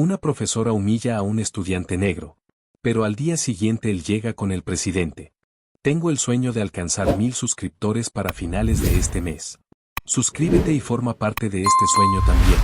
Una profesora humilla a un estudiante negro. Pero al día siguiente él llega con el presidente. Tengo el sueño de alcanzar 1000 suscriptores para finales de este mes. Suscríbete y forma parte de este sueño también.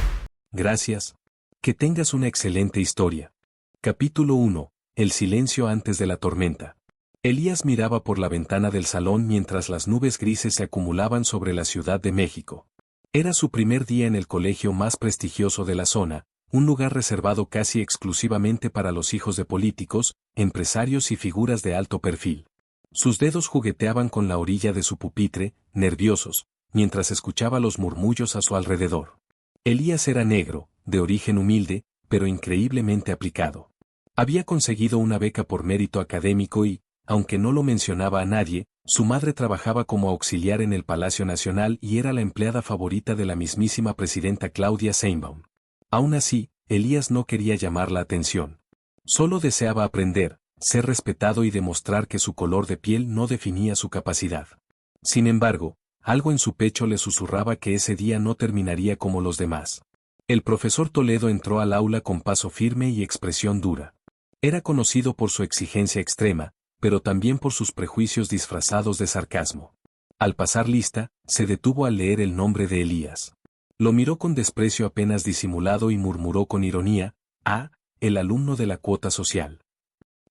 Gracias. Que tengas una excelente historia. Capítulo 1. El silencio antes de la tormenta. Elías miraba por la ventana del salón mientras las nubes grises se acumulaban sobre la Ciudad de México. Era su primer día en el colegio más prestigioso de la zona, un lugar reservado casi exclusivamente para los hijos de políticos, empresarios y figuras de alto perfil. Sus dedos jugueteaban con la orilla de su pupitre, nerviosos, mientras escuchaba los murmullos a su alrededor. Elías era negro, de origen humilde, pero increíblemente aplicado. Había conseguido una beca por mérito académico y, aunque no lo mencionaba a nadie, su madre trabajaba como auxiliar en el Palacio Nacional y era la empleada favorita de la mismísima presidenta Claudia Sheinbaum. Aún así, Elías no quería llamar la atención. Solo deseaba aprender, ser respetado y demostrar que su color de piel no definía su capacidad. Sin embargo, algo en su pecho le susurraba que ese día no terminaría como los demás. El profesor Toledo entró al aula con paso firme y expresión dura. Era conocido por su exigencia extrema, pero también por sus prejuicios disfrazados de sarcasmo. Al pasar lista, se detuvo al leer el nombre de Elías. Lo miró con desprecio apenas disimulado y murmuró con ironía: «Ah, el alumno de la cuota social».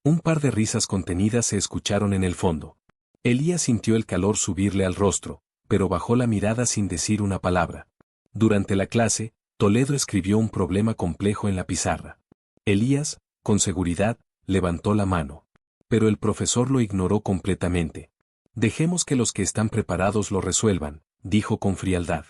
Un par de risas contenidas se escucharon en el fondo. Elías sintió el calor subirle al rostro, pero bajó la mirada sin decir una palabra. Durante la clase, Toledo escribió un problema complejo en la pizarra. Elías, con seguridad, levantó la mano. Pero el profesor lo ignoró completamente. «Dejemos que los que están preparados lo resuelvan», dijo con frialdad.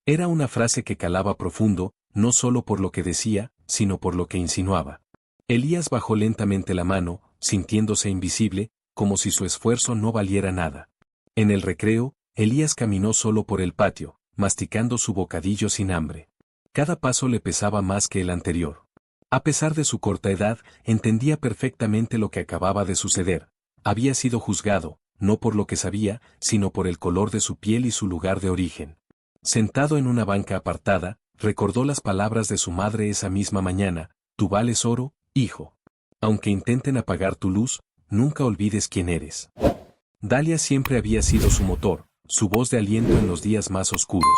Era una frase que calaba profundo, no solo por lo que decía, sino por lo que insinuaba. Elías bajó lentamente la mano, sintiéndose invisible, como si su esfuerzo no valiera nada. En el recreo, Elías caminó solo por el patio, masticando su bocadillo sin hambre. Cada paso le pesaba más que el anterior. A pesar de su corta edad, entendía perfectamente lo que acababa de suceder. Había sido juzgado, no por lo que sabía, sino por el color de su piel y su lugar de origen. Sentado en una banca apartada, recordó las palabras de su madre esa misma mañana: «Tú vales oro, hijo. Aunque intenten apagar tu luz, nunca olvides quién eres». Dalia siempre había sido su motor, su voz de aliento en los días más oscuros.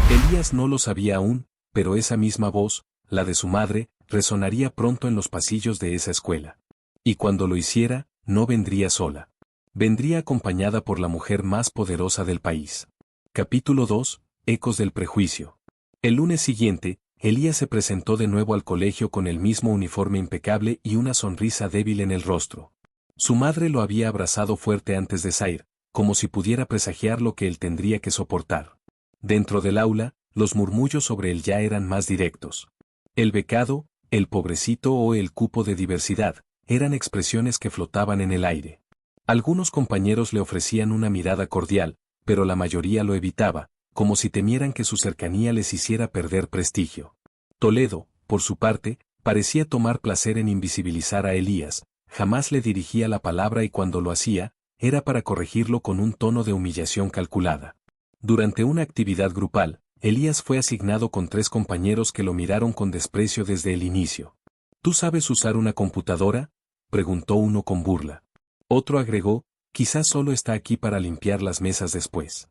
Elías no lo sabía aún, pero esa misma voz, la de su madre, resonaría pronto en los pasillos de esa escuela. Y cuando lo hiciera, no vendría sola. Vendría acompañada por la mujer más poderosa del país. Capítulo 2. Ecos del prejuicio. El lunes siguiente, Elías se presentó de nuevo al colegio con el mismo uniforme impecable y una sonrisa débil en el rostro. Su madre lo había abrazado fuerte antes de salir, como si pudiera presagiar lo que él tendría que soportar. Dentro del aula, los murmullos sobre él ya eran más directos. El becado, el pobrecito o el cupo de diversidad, eran expresiones que flotaban en el aire. Algunos compañeros le ofrecían una mirada cordial, pero la mayoría lo evitaba, como si temieran que su cercanía les hiciera perder prestigio. Toledo, por su parte, parecía tomar placer en invisibilizar a Elías, jamás le dirigía la palabra y cuando lo hacía, era para corregirlo con un tono de humillación calculada. Durante una actividad grupal, Elías fue asignado con 3 compañeros que lo miraron con desprecio desde el inicio. «¿Tú sabes usar una computadora?», preguntó uno con burla. Otro agregó: «Quizás solo está aquí para limpiar las mesas después».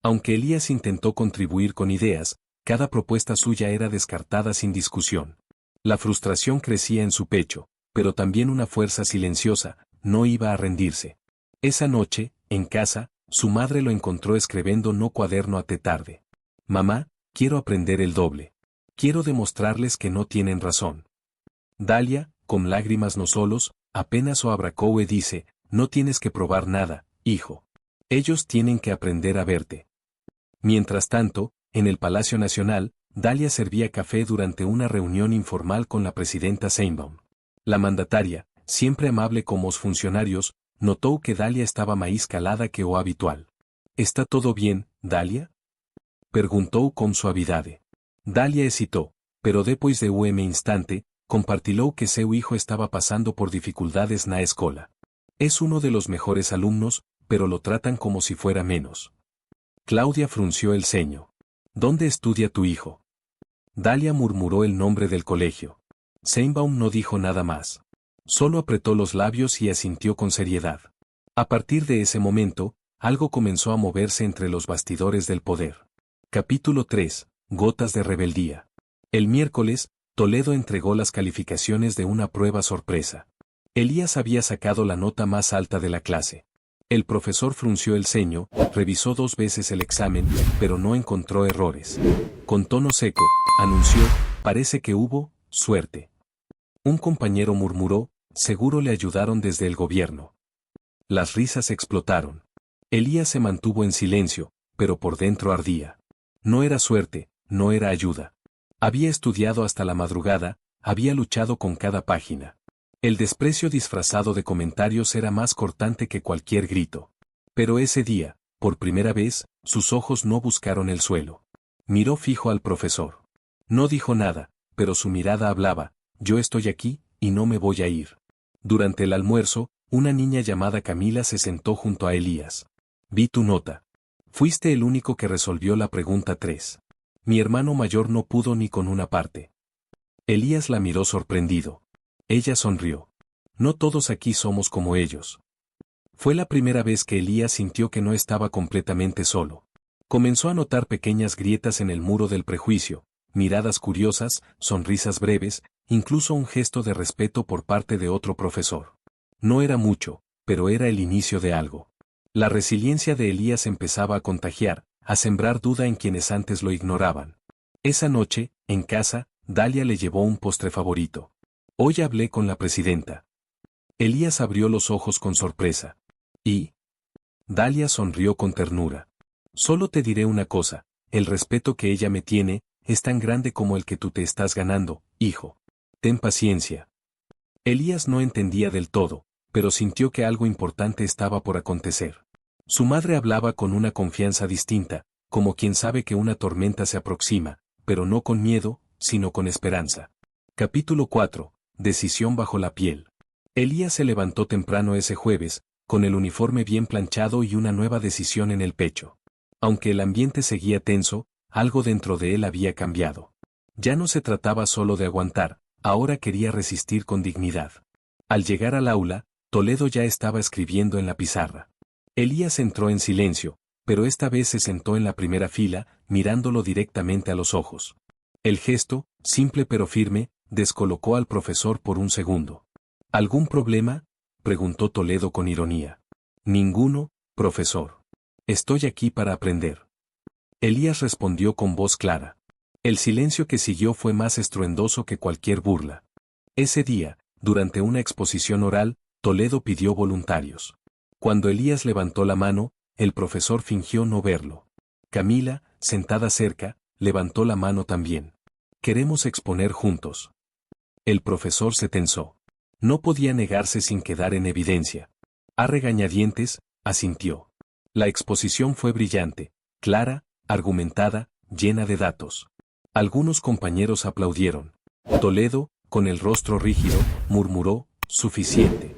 Aunque Elías intentó contribuir con ideas, cada propuesta suya era descartada sin discusión. La frustración crecía en su pecho, pero también una fuerza silenciosa: no iba a rendirse. Esa noche, en casa, su madre lo encontró escribiendo no cuaderno a tarde. «Mamá, quiero aprender el doble. Quiero demostrarles que no tienen razón». Dalia, con lágrimas no solos, apenas o abracó y dice: «No tienes que probar nada, hijo. Ellos tienen que aprender a verte». Mientras tanto, en el Palacio Nacional, Dalia servía café durante una reunión informal con la presidenta Sheinbaum. La mandataria, siempre amable con los funcionarios, notó que Dalia estaba más calada que lo habitual. «¿Está todo bien, Dalia?», preguntó con suavidad. Dalia hesitó, pero después de un instante, compartiló que su hijo estaba pasando por dificultades na escola. «Es uno de los mejores alumnos, pero lo tratan como si fuera menos». Claudia frunció el ceño. «¿Dónde estudia tu hijo?». Dalia murmuró el nombre del colegio. Seinbaum no dijo nada más. Solo apretó los labios y asintió con seriedad. A partir de ese momento, algo comenzó a moverse entre los bastidores del poder. Capítulo 3. Gotas de rebeldía. El miércoles, Toledo entregó las calificaciones de una prueba sorpresa. Elías había sacado la nota más alta de la clase. El profesor frunció el ceño, revisó 2 veces el examen, pero no encontró errores. Con tono seco, anunció, parece que hubo suerte. Un compañero murmuró, seguro le ayudaron desde el gobierno. Las risas explotaron. Elías se mantuvo en silencio, pero por dentro ardía. No era suerte, no era ayuda. Había estudiado hasta la madrugada, había luchado con cada página. El desprecio disfrazado de comentarios era más cortante que cualquier grito. Pero ese día, por primera vez, sus ojos no buscaron el suelo. Miró fijo al profesor. No dijo nada, pero su mirada hablaba, yo estoy aquí, y no me voy a ir. Durante el almuerzo, una niña llamada Camila se sentó junto a Elías. Vi tu nota. Fuiste el único que resolvió la pregunta 3. Mi hermano mayor no pudo ni con una parte. Elías la miró sorprendido. Ella sonrió. No todos aquí somos como ellos. Fue la primera vez que Elías sintió que no estaba completamente solo. Comenzó a notar pequeñas grietas en el muro del prejuicio, miradas curiosas, sonrisas breves, incluso un gesto de respeto por parte de otro profesor. No era mucho, pero era el inicio de algo. La resiliencia de Elías empezaba a contagiar, a sembrar duda en quienes antes lo ignoraban. Esa noche, en casa, Dalia le llevó un postre favorito. Hoy hablé con la presidenta. Elías abrió los ojos con sorpresa. ¿Y? Dalia sonrió con ternura. Solo te diré una cosa, el respeto que ella me tiene, es tan grande como el que tú te estás ganando, hijo. Ten paciencia. Elías no entendía del todo, pero sintió que algo importante estaba por acontecer. Su madre hablaba con una confianza distinta, como quien sabe que una tormenta se aproxima, pero no con miedo, sino con esperanza. Capítulo 4. Decisión bajo la piel. Elías se levantó temprano ese jueves, con el uniforme bien planchado y una nueva decisión en el pecho. Aunque el ambiente seguía tenso, algo dentro de él había cambiado. Ya no se trataba solo de aguantar, ahora quería resistir con dignidad. Al llegar al aula, Toledo ya estaba escribiendo en la pizarra. Elías entró en silencio, pero esta vez se sentó en la primera fila, mirándolo directamente a los ojos. El gesto, simple pero firme, descolocó al profesor por un segundo. ¿Algún problema?, preguntó Toledo con ironía. Ninguno, profesor. Estoy aquí para aprender. Elías respondió con voz clara. El silencio que siguió fue más estruendoso que cualquier burla. Ese día, durante una exposición oral, Toledo pidió voluntarios. Cuando Elías levantó la mano, el profesor fingió no verlo. Camila, sentada cerca, levantó la mano también. Queremos exponer juntos. El profesor se tensó. No podía negarse sin quedar en evidencia. A regañadientes, asintió. La exposición fue brillante, clara, argumentada, llena de datos. Algunos compañeros aplaudieron. Toledo, con el rostro rígido, murmuró, suficiente.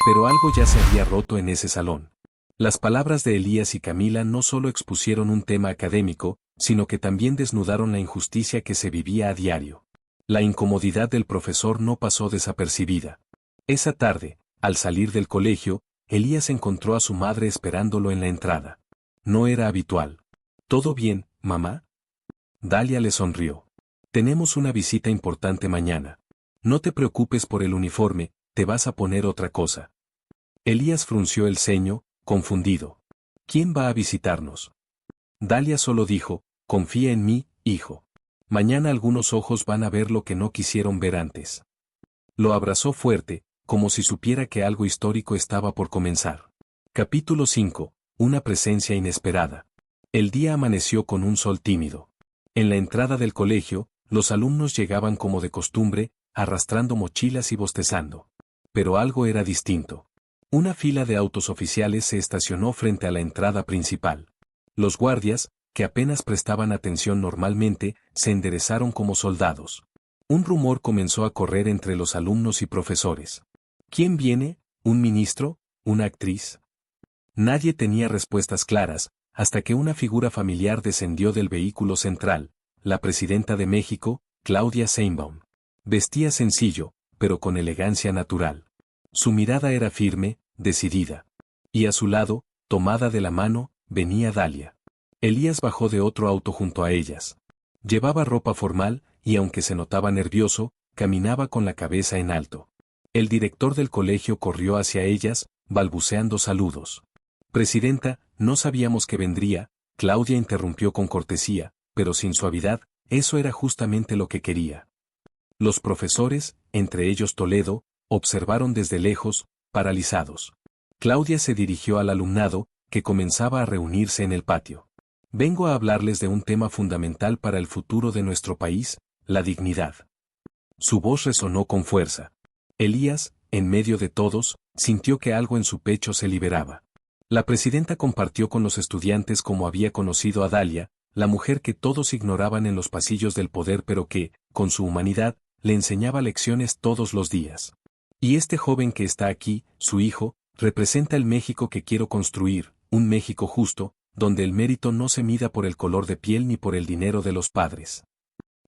Pero algo ya se había roto en ese salón. Las palabras de Elías y Camila no solo expusieron un tema académico, sino que también desnudaron la injusticia que se vivía a diario. La incomodidad del profesor no pasó desapercibida. Esa tarde, al salir del colegio, Elías encontró a su madre esperándolo en la entrada. No era habitual. ¿Todo bien, mamá? Dalia le sonrió. Tenemos una visita importante mañana. No te preocupes por el uniforme, te vas a poner otra cosa. Elías frunció el ceño, confundido. ¿Quién va a visitarnos? Dalia solo dijo, confía en mí, hijo. Mañana algunos ojos van a ver lo que no quisieron ver antes. Lo abrazó fuerte, como si supiera que algo histórico estaba por comenzar. Capítulo 5. Una presencia inesperada. El día amaneció con un sol tímido. En la entrada del colegio, los alumnos llegaban como de costumbre, arrastrando mochilas y bostezando. Pero algo era distinto. Una fila de autos oficiales se estacionó frente a la entrada principal. Los guardias, que apenas prestaban atención normalmente, se enderezaron como soldados. Un rumor comenzó a correr entre los alumnos y profesores. ¿Quién viene? ¿Un ministro? ¿Una actriz? Nadie tenía respuestas claras, hasta que una figura familiar descendió del vehículo central, la presidenta de México, Claudia Sheinbaum. Vestía sencillo, pero con elegancia natural. Su mirada era firme, decidida. Y a su lado, tomada de la mano, venía Dalia. Elías bajó de otro auto junto a ellas. Llevaba ropa formal, y aunque se notaba nervioso, caminaba con la cabeza en alto. El director del colegio corrió hacia ellas, balbuceando saludos. Presidenta, no sabíamos que vendría, Claudia interrumpió con cortesía, pero sin suavidad, eso era justamente lo que quería. Los profesores, entre ellos Toledo, observaron desde lejos, paralizados. Claudia se dirigió al alumnado, que comenzaba a reunirse en el patio. Vengo a hablarles de un tema fundamental para el futuro de nuestro país, la dignidad. Su voz resonó con fuerza. Elías, en medio de todos, sintió que algo en su pecho se liberaba. La presidenta compartió con los estudiantes cómo había conocido a Dalia, la mujer que todos ignoraban en los pasillos del poder pero que, con su humanidad, le enseñaba lecciones todos los días. Y este joven que está aquí, su hijo, representa el México que quiero construir, un México justo, donde el mérito no se mida por el color de piel ni por el dinero de los padres.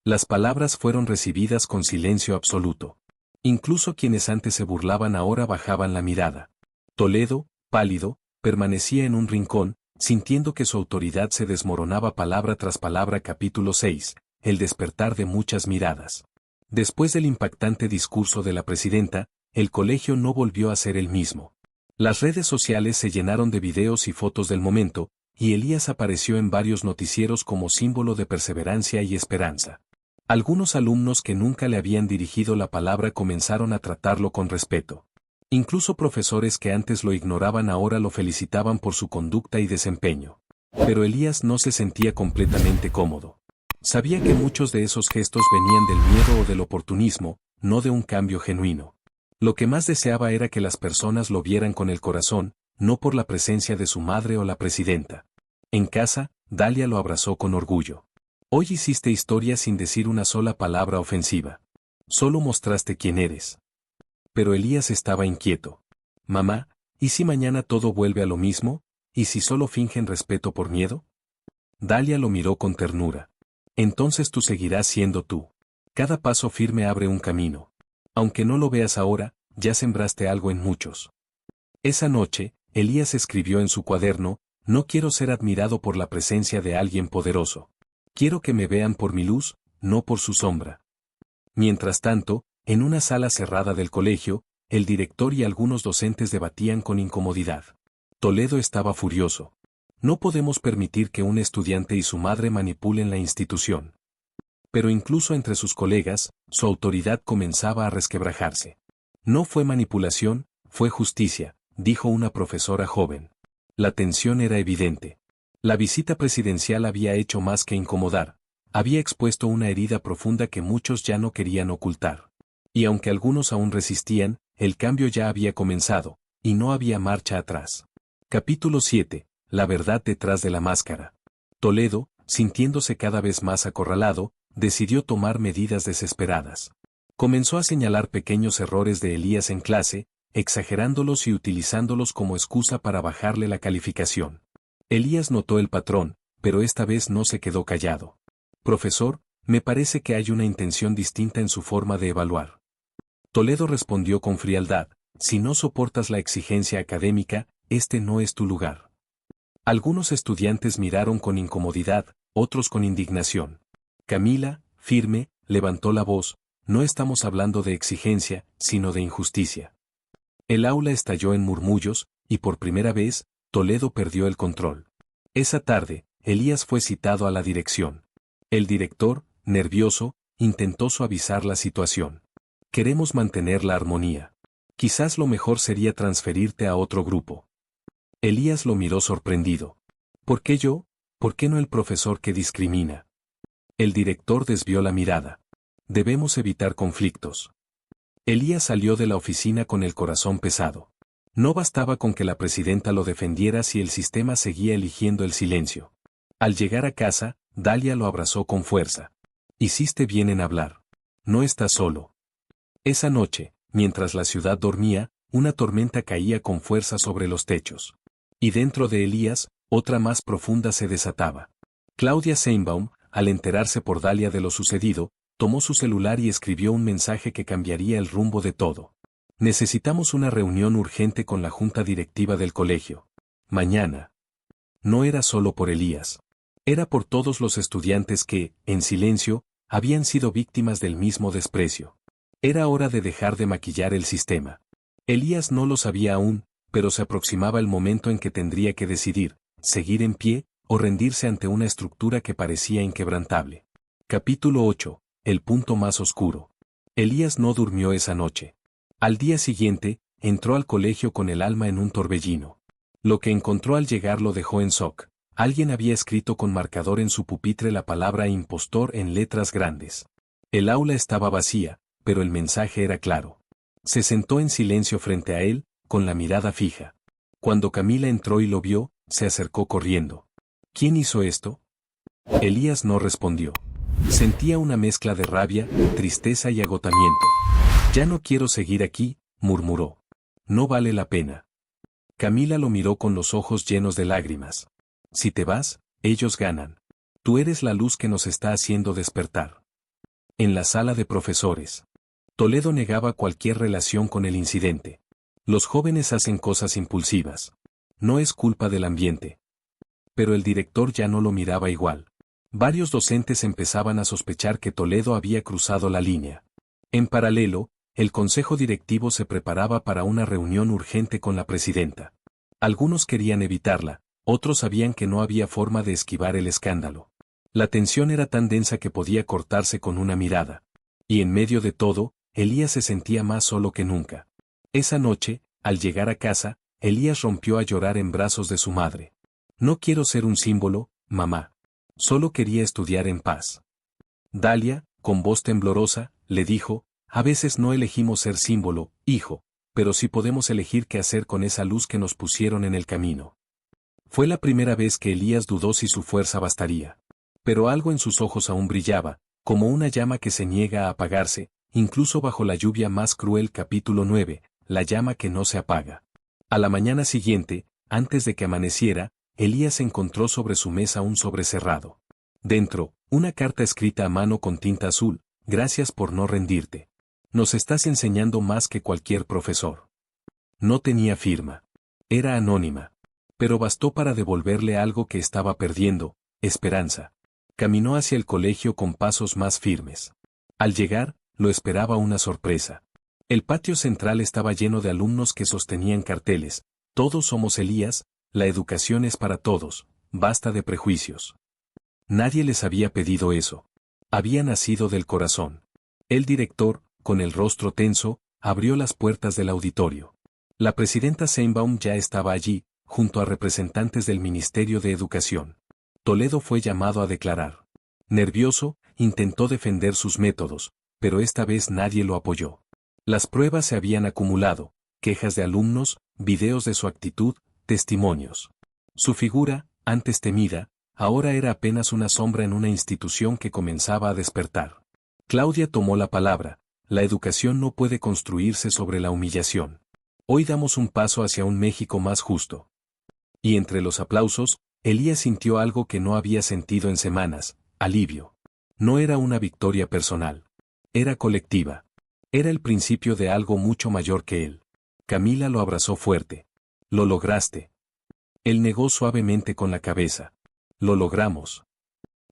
Las palabras fueron recibidas con silencio absoluto. Incluso quienes antes se burlaban ahora bajaban la mirada. Toledo, pálido, permanecía en un rincón, sintiendo que su autoridad se desmoronaba palabra tras palabra. Capítulo 6. El despertar de muchas miradas. Después del impactante discurso de la presidenta, el colegio no volvió a ser el mismo. Las redes sociales se llenaron de videos y fotos del momento, y Elías apareció en varios noticieros como símbolo de perseverancia y esperanza. Algunos alumnos que nunca le habían dirigido la palabra comenzaron a tratarlo con respeto. Incluso profesores que antes lo ignoraban ahora lo felicitaban por su conducta y desempeño. Pero Elías no se sentía completamente cómodo. Sabía que muchos de esos gestos venían del miedo o del oportunismo, no de un cambio genuino. Lo que más deseaba era que las personas lo vieran con el corazón, no por la presencia de su madre o la presidenta. En casa, Dalia lo abrazó con orgullo. Hoy hiciste historia sin decir una sola palabra ofensiva. Solo mostraste quién eres. Pero Elías estaba inquieto. Mamá, ¿y si mañana todo vuelve a lo mismo? ¿Y si solo fingen respeto por miedo? Dalia lo miró con ternura. Entonces tú seguirás siendo tú. Cada paso firme abre un camino. Aunque no lo veas ahora, ya sembraste algo en muchos. Esa noche, Elías escribió en su cuaderno: no quiero ser admirado por la presencia de alguien poderoso. Quiero que me vean por mi luz, no por su sombra. Mientras tanto, en una sala cerrada del colegio, el director y algunos docentes debatían con incomodidad. Toledo estaba furioso. No podemos permitir que un estudiante y su madre manipulen la institución. Pero incluso entre sus colegas, su autoridad comenzaba a resquebrajarse. No fue manipulación, fue justicia, dijo una profesora joven. La tensión era evidente. La visita presidencial había hecho más que incomodar, había expuesto una herida profunda que muchos ya no querían ocultar. Y aunque algunos aún resistían, el cambio ya había comenzado, y no había marcha atrás. Capítulo 7. La verdad detrás de la máscara. Toledo, sintiéndose cada vez más acorralado, decidió tomar medidas desesperadas. Comenzó a señalar pequeños errores de Elías en clase, exagerándolos y utilizándolos como excusa para bajarle la calificación. Elías notó el patrón, pero esta vez no se quedó callado. Profesor, me parece que hay una intención distinta en su forma de evaluar. Toledo respondió con frialdad: si no soportas la exigencia académica, este no es tu lugar. Algunos estudiantes miraron con incomodidad, otros con indignación. Camila, firme, levantó la voz: no estamos hablando de exigencia, sino de injusticia. El aula estalló en murmullos, y por primera vez, Toledo perdió el control. Esa tarde, Elías fue citado a la dirección. El director, nervioso, intentó suavizar la situación. Queremos mantener la armonía. Quizás lo mejor sería transferirte a otro grupo. Elías lo miró sorprendido. ¿Por qué yo? ¿Por qué no el profesor que discrimina? El director desvió la mirada. Debemos evitar conflictos. Elías salió de la oficina con el corazón pesado. No bastaba con que la presidenta lo defendiera si el sistema seguía eligiendo el silencio. Al llegar a casa, Dalia lo abrazó con fuerza. Hiciste bien en hablar. No estás solo. Esa noche, mientras la ciudad dormía, una tormenta caía con fuerza sobre los techos. Y dentro de Elías, otra más profunda se desataba. Claudia Sheinbaum, al enterarse por Dalia de lo sucedido, tomó su celular y escribió un mensaje que cambiaría el rumbo de todo. Necesitamos una reunión urgente con la junta directiva del colegio. Mañana. No era solo por Elías. Era por todos los estudiantes que, en silencio, habían sido víctimas del mismo desprecio. Era hora de dejar de maquillar el sistema. Elías no lo sabía aún, pero se aproximaba el momento en que tendría que decidir, seguir en pie, o rendirse ante una estructura que parecía inquebrantable. Capítulo 8. El punto más oscuro. Elías no durmió esa noche. Al día siguiente, entró al colegio con el alma en un torbellino. Lo que encontró al llegar lo dejó en shock. Alguien había escrito con marcador en su pupitre la palabra impostor en letras grandes. El aula estaba vacía, pero el mensaje era claro. Se sentó en silencio frente a él, con la mirada fija. Cuando Camila entró y lo vio, se acercó corriendo. ¿Quién hizo esto? Elías no respondió. Sentía una mezcla de rabia, tristeza y agotamiento. Ya no quiero seguir aquí, murmuró. No vale la pena. Camila lo miró con los ojos llenos de lágrimas. Si te vas, ellos ganan. Tú eres la luz que nos está haciendo despertar. En la sala de profesores. Toledo negaba cualquier relación con el incidente. Los jóvenes hacen cosas impulsivas. No es culpa del ambiente. Pero el director ya no lo miraba igual. Varios docentes empezaban a sospechar que Toledo había cruzado la línea. En paralelo, el consejo directivo se preparaba para una reunión urgente con la presidenta. Algunos querían evitarla, otros sabían que no había forma de esquivar el escándalo. La tensión era tan densa que podía cortarse con una mirada. Y en medio de todo, Elías se sentía más solo que nunca. Esa noche, al llegar a casa, Elías rompió a llorar en brazos de su madre. No quiero ser un símbolo, mamá. Solo quería estudiar en paz. Dalia, con voz temblorosa, le dijo, a veces no elegimos ser símbolo, hijo, pero sí podemos elegir qué hacer con esa luz que nos pusieron en el camino. Fue la primera vez que Elías dudó si su fuerza bastaría. Pero algo en sus ojos aún brillaba, como una llama que se niega a apagarse, incluso bajo la lluvia más cruel. Capítulo 9, la llama que no se apaga. A la mañana siguiente, antes de que amaneciera, Elías encontró sobre su mesa un sobre cerrado. Dentro, una carta escrita a mano con tinta azul, gracias por no rendirte. Nos estás enseñando más que cualquier profesor. No tenía firma. Era anónima. Pero bastó para devolverle algo que estaba perdiendo, esperanza. Caminó hacia el colegio con pasos más firmes. Al llegar, lo esperaba una sorpresa. El patio central estaba lleno de alumnos que sostenían carteles. Todos somos Elías, la educación es para todos, basta de prejuicios. Nadie les había pedido eso. Había nacido del corazón. El director, con el rostro tenso, abrió las puertas del auditorio. La presidenta Sheinbaum ya estaba allí, junto a representantes del Ministerio de Educación. Toledo fue llamado a declarar. Nervioso, intentó defender sus métodos, pero esta vez nadie lo apoyó. Las pruebas se habían acumulado, quejas de alumnos, videos de su actitud, testimonios. Su figura, antes temida, ahora era apenas una sombra en una institución que comenzaba a despertar. Claudia tomó la palabra. La educación no puede construirse sobre la humillación. Hoy damos un paso hacia un México más justo. Y entre los aplausos, Elías sintió algo que no había sentido en semanas, alivio. No era una victoria personal. Era colectiva. Era el principio de algo mucho mayor que él. Camila lo abrazó fuerte. Lo lograste. Él negó suavemente con la cabeza. Lo logramos.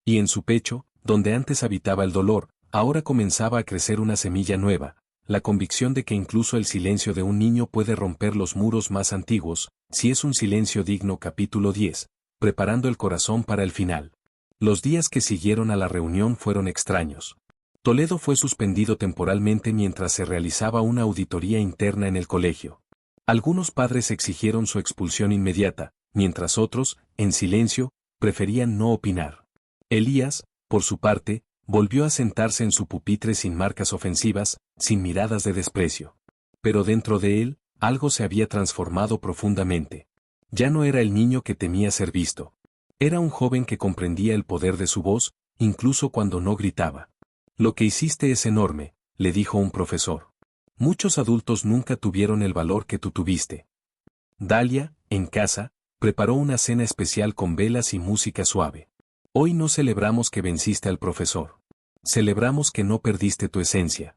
Y en su pecho, donde antes habitaba el dolor, ahora comenzaba a crecer una semilla nueva, la convicción de que incluso el silencio de un niño puede romper los muros más antiguos, si es un silencio digno. Capítulo 10. Preparando el corazón para el final. Los días que siguieron a la reunión fueron extraños. Toledo fue suspendido temporalmente mientras se realizaba una auditoría interna en el colegio. Algunos padres exigieron su expulsión inmediata, mientras otros, en silencio, preferían no opinar. Elías, por su parte, volvió a sentarse en su pupitre sin marcas ofensivas, sin miradas de desprecio. Pero dentro de él, algo se había transformado profundamente. Ya no era el niño que temía ser visto. Era un joven que comprendía el poder de su voz, incluso cuando no gritaba. Lo que hiciste es enorme, le dijo un profesor. Muchos adultos nunca tuvieron el valor que tú tuviste. Dalia, en casa, preparó una cena especial con velas y música suave. Hoy no celebramos que venciste al profesor. Celebramos que no perdiste tu esencia.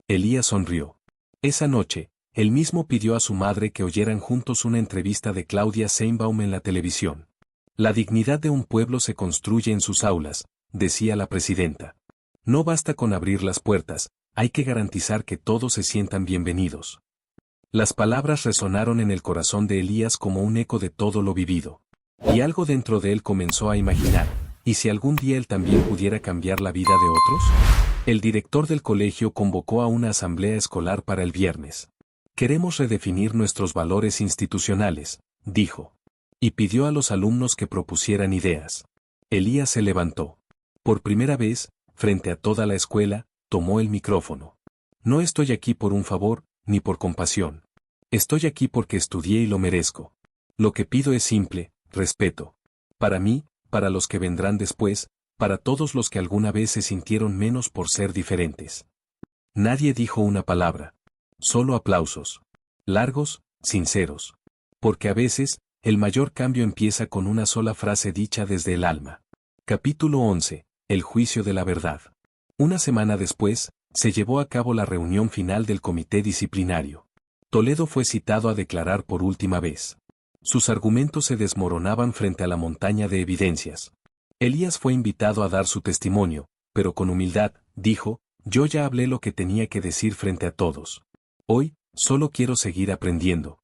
Elías sonrió. Esa noche, él mismo pidió a su madre que oyeran juntos una entrevista de Claudia Sheinbaum en la televisión. La dignidad de un pueblo se construye en sus aulas, decía la presidenta. No basta con abrir las puertas, hay que garantizar que todos se sientan bienvenidos. Las palabras resonaron en el corazón de Elías como un eco de todo lo vivido. Y algo dentro de él comenzó a imaginar, ¿y si algún día él también pudiera cambiar la vida de otros? El director del colegio convocó a una asamblea escolar para el viernes. Queremos redefinir nuestros valores institucionales, dijo. Y pidió a los alumnos que propusieran ideas. Elías se levantó. Por primera vez, frente a toda la escuela, tomó el micrófono. No estoy aquí por un favor, ni por compasión. Estoy aquí porque estudié y lo merezco. Lo que pido es simple, respeto. Para mí, para los que vendrán después, para todos los que alguna vez se sintieron menos por ser diferentes. Nadie dijo una palabra. Solo aplausos. Largos, sinceros. Porque a veces, el mayor cambio empieza con una sola frase dicha desde el alma. Capítulo 11. El juicio de la verdad. Una semana después, se llevó a cabo la reunión final del comité disciplinario. Toledo fue citado a declarar por última vez. Sus argumentos se desmoronaban frente a la montaña de evidencias. Elías fue invitado a dar su testimonio, pero con humildad, dijo, yo ya hablé lo que tenía que decir frente a todos. Hoy, solo quiero seguir aprendiendo.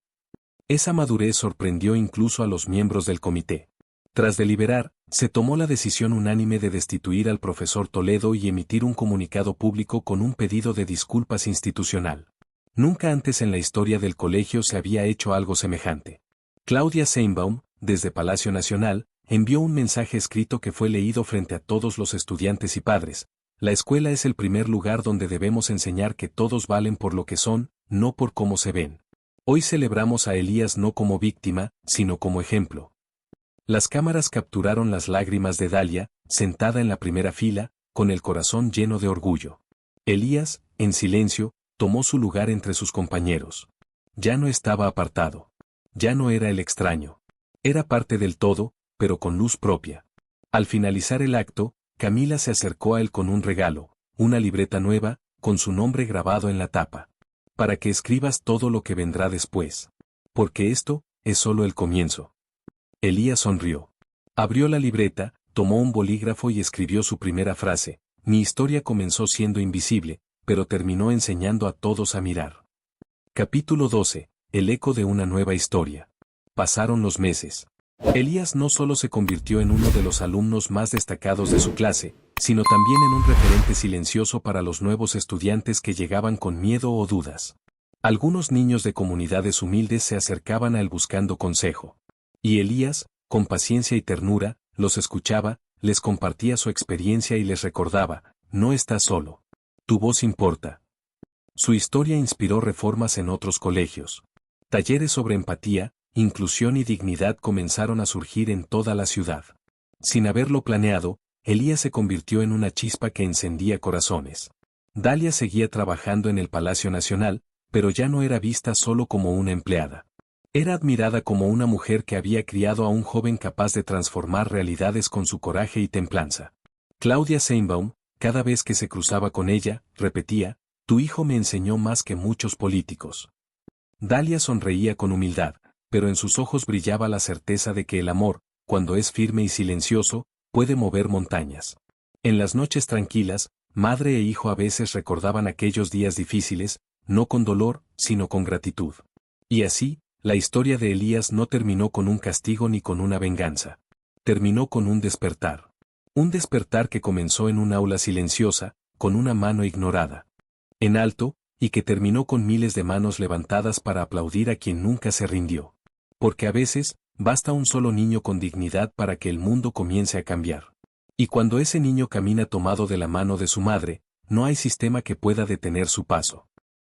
Esa madurez sorprendió incluso a los miembros del comité. Tras deliberar, se tomó la decisión unánime de destituir al profesor Toledo y emitir un comunicado público con un pedido de disculpas institucional. Nunca antes en la historia del colegio se había hecho algo semejante. Claudia Sheinbaum, desde Palacio Nacional, envió un mensaje escrito que fue leído frente a todos los estudiantes y padres. La escuela es el primer lugar donde debemos enseñar que todos valen por lo que son, no por cómo se ven. Hoy celebramos a Elías no como víctima, sino como ejemplo. Las cámaras capturaron las lágrimas de Dalia, sentada en la primera fila, con el corazón lleno de orgullo. Elías, en silencio, tomó su lugar entre sus compañeros. Ya no estaba apartado. Ya no era el extraño. Era parte del todo, pero con luz propia. Al finalizar el acto, Camila se acercó a él con un regalo, una libreta nueva, con su nombre grabado en la tapa. Para que escribas todo lo que vendrá después. Porque esto, es solo el comienzo. Elías sonrió. Abrió la libreta, tomó un bolígrafo y escribió su primera frase. Mi historia comenzó siendo invisible, pero terminó enseñando a todos a mirar. Capítulo 12. El eco de una nueva historia. Pasaron los meses. Elías no solo se convirtió en uno de los alumnos más destacados de su clase, sino también en un referente silencioso para los nuevos estudiantes que llegaban con miedo o dudas. Algunos niños de comunidades humildes se acercaban a él buscando consejo. Y Elías, con paciencia y ternura, los escuchaba, les compartía su experiencia y les recordaba, no estás solo. Tu voz importa. Su historia inspiró reformas en otros colegios. Talleres sobre empatía, inclusión y dignidad comenzaron a surgir en toda la ciudad. Sin haberlo planeado, Elías se convirtió en una chispa que encendía corazones. Dalia seguía trabajando en el Palacio Nacional, pero ya no era vista solo como una empleada. Era admirada como una mujer que había criado a un joven capaz de transformar realidades con su coraje y templanza. Claudia Sheinbaum, cada vez que se cruzaba con ella, repetía, tu hijo me enseñó más que muchos políticos. Dalia sonreía con humildad, pero en sus ojos brillaba la certeza de que el amor, cuando es firme y silencioso, puede mover montañas. En las noches tranquilas, madre e hijo a veces recordaban aquellos días difíciles, no con dolor, sino con gratitud. Y así, la historia de Elías no terminó con un castigo ni con una venganza. Terminó con un despertar. Un despertar que comenzó en un aula silenciosa, con una mano ignorada. En alto, y que terminó con miles de manos levantadas para aplaudir a quien nunca se rindió. Porque a veces, basta un solo niño con dignidad para que el mundo comience a cambiar. Y cuando ese niño camina tomado de la mano de su madre, no hay sistema que pueda detener su paso.